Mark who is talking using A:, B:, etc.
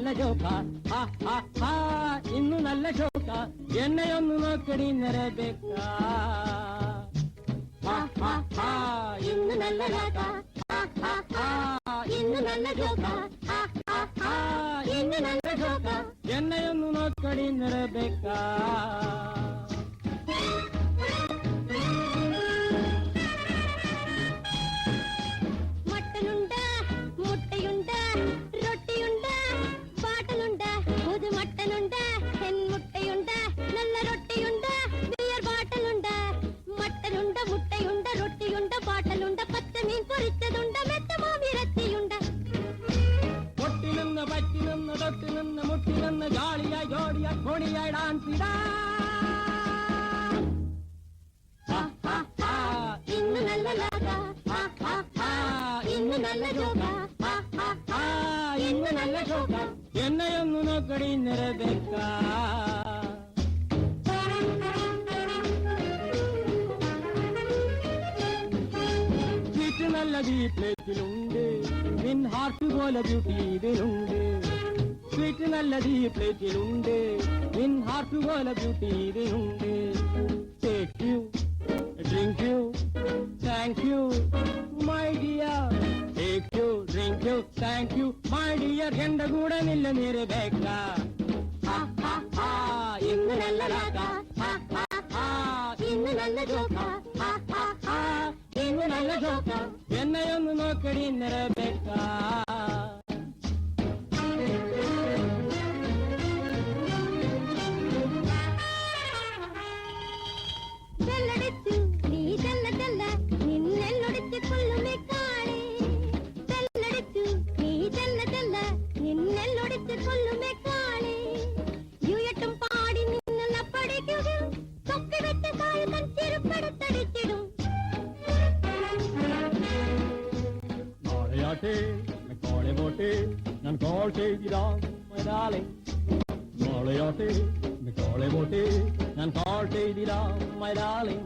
A: നല്ല ജോക്ക ഇന്നു നല്ല ഷോക്ക എന്നെയൊന്നു നോക്കടി നിറബേക്ക ഇന്ന് നല്ല ജോക്ക ഇന്ന് നല്ല ജോക്ക ഇന്ന് നല്ല ജോക്ക എന്നെയൊന്നു നോക്കടി നിറബേക്ക മുട്ടിനിന്ന് ജാളിയായി ജോഡിയായി കോണിയായി ഡാൻസിടാ ഇന്ന് നല്ല ഇന്ന് നല്ല ജോക്ക ഇന്ന് നല്ല ജോക്ക എന്നെയൊന്നു നോക്കടി നിറബേക്ക നല്ലത് ഈ പ്ലേറ്റിലുണ്ട് നിൻ ഹാർട്ട് പോലെ ബ്യൂട്ടി ഇതിലുണ്ട് സ്വീറ്റ് നല്ലത് ഈ പ്ലേറ്റിലുണ്ട് നിൻ ഹാർട്ട് പോലെ ബ്യൂട്ടി ഇതിലുണ്ട് take you drink you thank you my dear take you drink you thank you my dear എന്റെ കൂടെ നില്ല നിറബേക്ക ഇന്ന് നല്ല ഇന്ന് നല്ല ജോക്ക ഇന്ന് നല്ല ജോക്ക എന്നെയൊന്നു നോക്കടി നിറബേക്ക കോളെ പോട്ടെ ഞാൻ കോൾ ചെയ്തിടാം മലയാളി മോളെയോട്ടെ കോളെ പോട്ടെ ഞാൻ കോൾ ചെയ്തിടാം മലയാളി